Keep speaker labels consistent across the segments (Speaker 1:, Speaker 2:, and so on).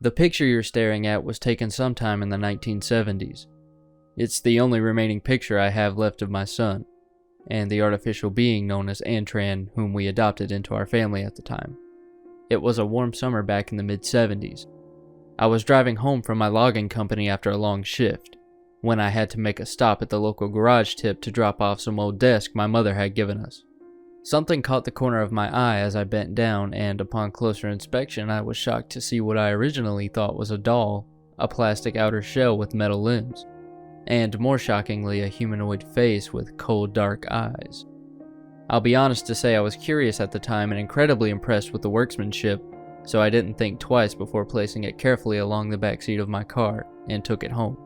Speaker 1: The picture you're staring at was taken sometime in the 1970s. It's the only remaining picture I have left of my son, and the artificial being known as Antran, whom we adopted into our family at the time. It was a warm summer back in the mid-70s. I was driving home from my logging company after a long shift, when I had to make a stop at the local garage tip to drop off some old desk my mother had given us. Something caught the corner of my eye as I bent down, and upon closer inspection I was shocked to see what I originally thought was a doll, a plastic outer shell with metal limbs, and more shockingly a humanoid face with cold dark eyes. I'll be honest to say I was curious at the time and incredibly impressed with the workmanship, so I didn't think twice before placing it carefully along the backseat of my car and took it home.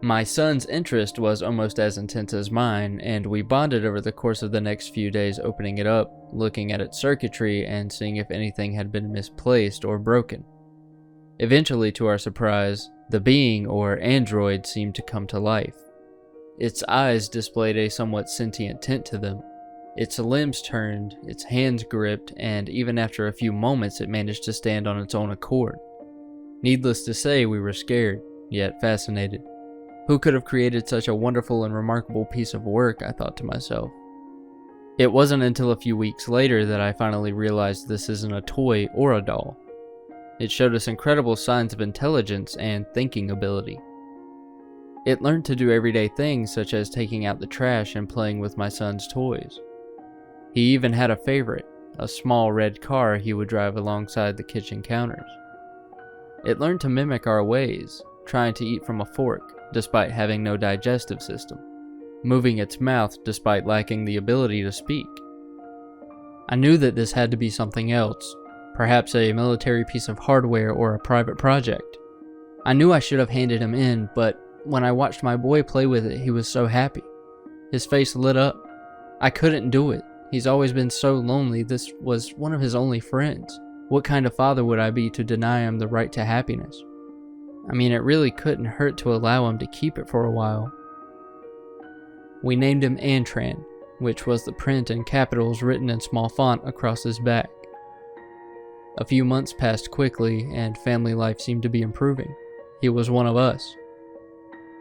Speaker 1: My son's interest was almost as intense as mine, and we bonded over the course of the next few days, opening it up, looking at its circuitry, and seeing if anything had been misplaced or broken. Eventually, to our surprise, the being, or android, seemed to come to life. Its eyes displayed a somewhat sentient tint to them. Its limbs turned, its hands gripped, and even after a few moments it managed to stand on its own accord. Needless to say, we were scared, yet fascinated. Who could have created such a wonderful and remarkable piece of work, I thought to myself. It wasn't until a few weeks later that I finally realized this isn't a toy or a doll. It showed us incredible signs of intelligence and thinking ability. It learned to do everyday things such as taking out the trash and playing with my son's toys. He even had a favorite, a small red car he would drive alongside the kitchen counters. It learned to mimic our ways, trying to eat from a fork despite having no digestive system, moving its mouth despite lacking the ability to speak. I knew that this had to be something else, perhaps a military piece of hardware or a private project. I knew I should have handed him in, but when I watched my boy play with it, he was so happy. His face lit up. I couldn't do it. He's always been so lonely. This was one of his only friends. What kind of father would I be to deny him the right to happiness? I mean, it really couldn't hurt to allow him to keep it for a while. We named him Antran, which was the print in capitals written in small font across his back. A few months passed quickly, and family life seemed to be improving. He was one of us.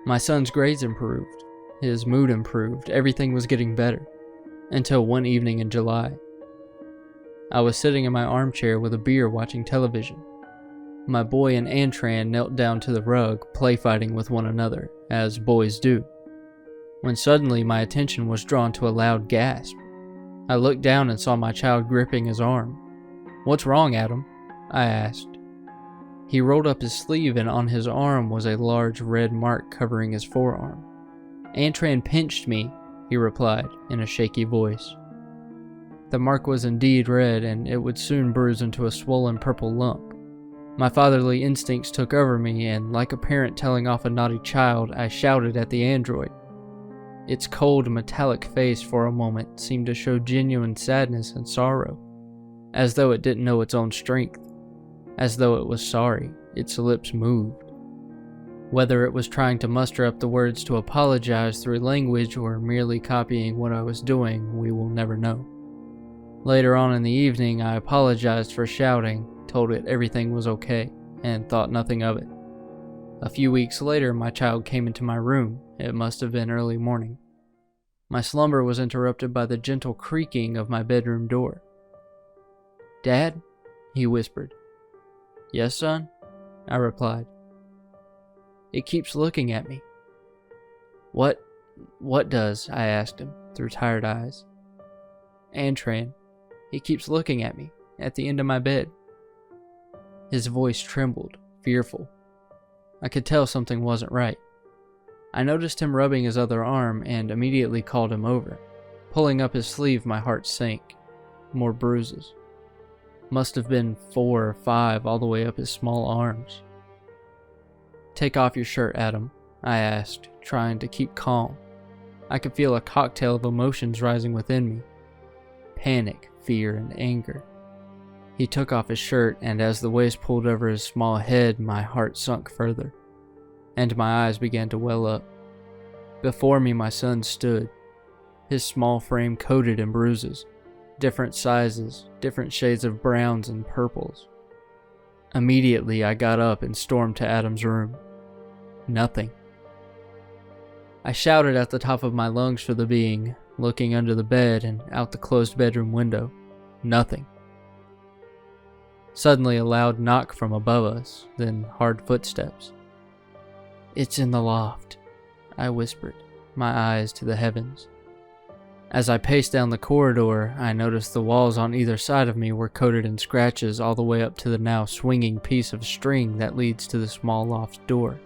Speaker 1: My son's grades improved, his mood improved, everything was getting better, until one evening in July. I was sitting in my armchair with a beer watching television. My boy and Antran knelt down to the rug, play fighting with one another, as boys do, when suddenly my attention was drawn to a loud gasp. I looked down and saw my child gripping his arm. "What's wrong, Adam?" I asked. He rolled up his sleeve, and on his arm was a large red mark covering his forearm. "Antran pinched me," he replied in a shaky voice. The mark was indeed red, and it would soon bruise into a swollen purple lump. My fatherly instincts took over me, and like a parent telling off a naughty child, I shouted at the android. Its cold, metallic face for a moment seemed to show genuine sadness and sorrow, as though it didn't know its own strength, as though it was sorry. Its lips moved. Whether it was trying to muster up the words to apologize through language or merely copying what I was doing, we will never know. Later on in the evening, I apologized for shouting, told it everything was okay, and thought nothing of it. A few weeks later, my child came into my room. It must have been early morning. My slumber was interrupted by the gentle creaking of my bedroom door. "Dad?" he whispered. "Yes, son?" I replied. "It keeps looking at me." What does?" I asked him, through tired eyes. "Antran. He keeps looking at me, at the end of my bed." His voice trembled, fearful. I could tell something wasn't right. I noticed him rubbing his other arm and immediately called him over. Pulling up his sleeve, my heart sank. More bruises. Must have been 4 or 5 all the way up his small arms. "Take off your shirt, Adam," I asked, trying to keep calm. I could feel a cocktail of emotions rising within me. Panic, fear, and anger. He took off his shirt, and as the waist pulled over his small head, my heart sunk further, and my eyes began to well up. Before me, my son stood, his small frame coated in bruises, different sizes, different shades of browns and purples. Immediately, I got up and stormed to Adam's room. Nothing. I shouted at the top of my lungs for the being, looking under the bed and out the closed bedroom window. Nothing. Suddenly, a loud knock from above us, then hard footsteps. "It's in the loft," I whispered, my eyes to the heavens. As I paced down the corridor, I noticed the walls on either side of me were coated in scratches all the way up to the now swinging piece of string that leads to the small loft door.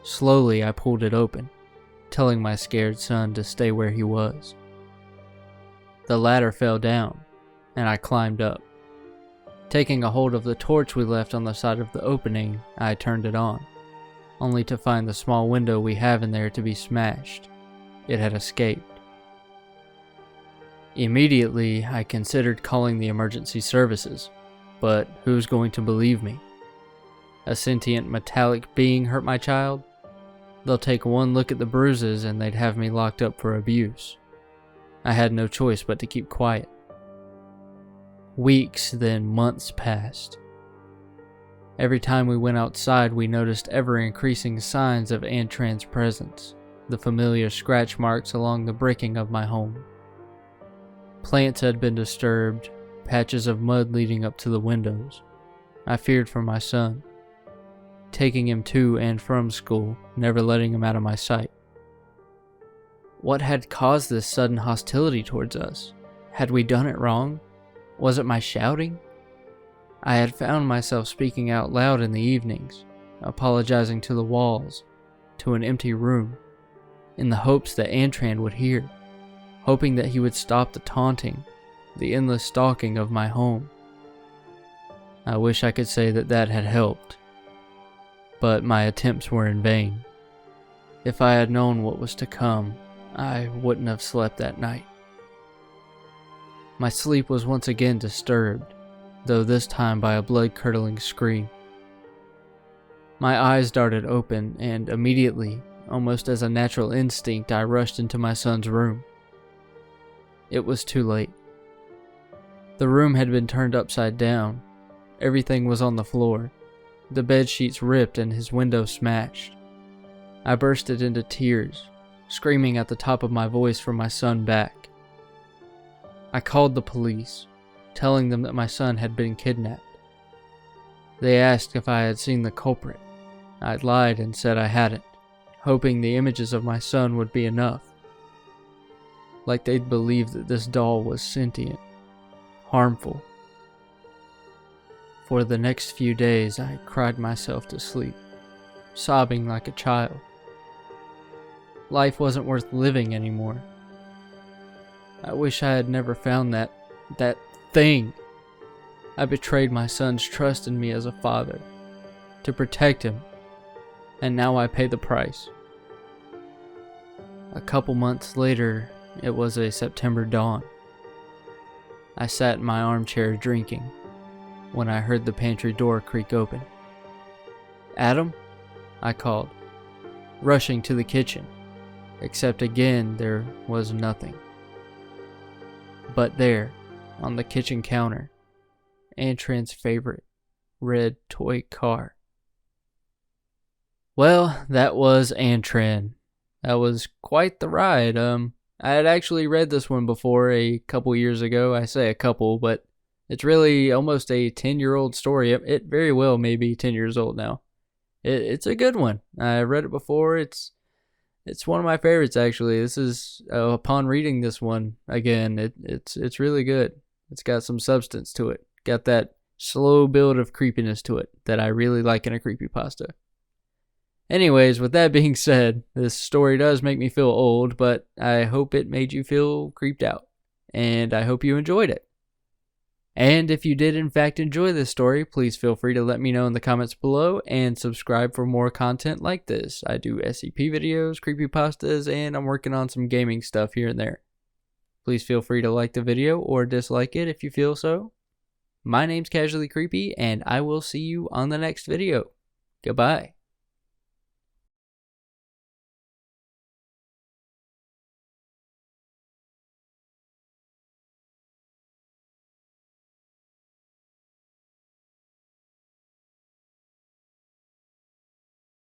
Speaker 1: Slowly, I pulled it open, telling my scared son to stay where he was. The ladder fell down, and I climbed up. Taking a hold of the torch we left on the side of the opening, I turned it on, only to find the small window we have in there to be smashed. It had escaped. Immediately, I considered calling the emergency services, but who's going to believe me? A sentient metallic being hurt my child? They'll take one look at the bruises and they'd have me locked up for abuse. I had no choice but to keep quiet. Weeks, then months passed. Every time we went outside, we noticed ever-increasing signs of Antran's presence, the familiar scratch marks along the bricking of my home. Plants had been disturbed, patches of mud leading up to the windows. I feared for my son, taking him to and from school, never letting him out of my sight. What had caused this sudden hostility towards us? Had we done it wrong? Was it my shouting? I had found myself speaking out loud in the evenings, apologizing to the walls, to an empty room, in the hopes that Antran would hear, hoping that he would stop the taunting, the endless stalking of my home. I wish I could say that that had helped, but my attempts were in vain. If I had known what was to come, I wouldn't have slept that night. My sleep was once again disturbed, though this time by a blood-curdling scream. My eyes darted open, and immediately, almost as a natural instinct, I rushed into my son's room. It was too late. The room had been turned upside down. Everything was on the floor, the bed sheets ripped and his window smashed. I bursted into tears, screaming at the top of my voice for my son back. I called the police, telling them that my son had been kidnapped. They asked if I had seen the culprit. I lied and said I hadn't, hoping the images of my son would be enough. Like they'd believe that this doll was sentient, harmful. For the next few days, I cried myself to sleep, sobbing like a child. Life wasn't worth living anymore. I wish I had never found that thing. I betrayed my son's trust in me as a father, to protect him, and now I pay the price. A couple months later, it was a September dawn. I sat in my armchair drinking when I heard the pantry door creak open. "Adam?" I called, rushing to the kitchen, except again there was nothing. But there, on the kitchen counter, Antran's favorite red toy car. Well, that was Antran. That was quite the ride. I had actually read this one before a couple years ago. I say a couple, but it's really almost a 10-year-old story. It very well may be 10 years old now. It's a good one. I read it before. It's one of my favorites, actually. This is upon reading this one again, it's really good. It's got some substance to it. Got that slow build of creepiness to it that I really like in a creepypasta. Anyways, with that being said, this story does make me feel old, but I hope it made you feel creeped out, and I hope you enjoyed it. And if you did in fact enjoy this story, please feel free to let me know in the comments below and subscribe for more content like this. I do SCP videos, creepypastas, and I'm working on some gaming stuff here and there. Please feel free to like the video or dislike it if you feel so. My name's Casually Creepy, and I will see you on the next video. Goodbye.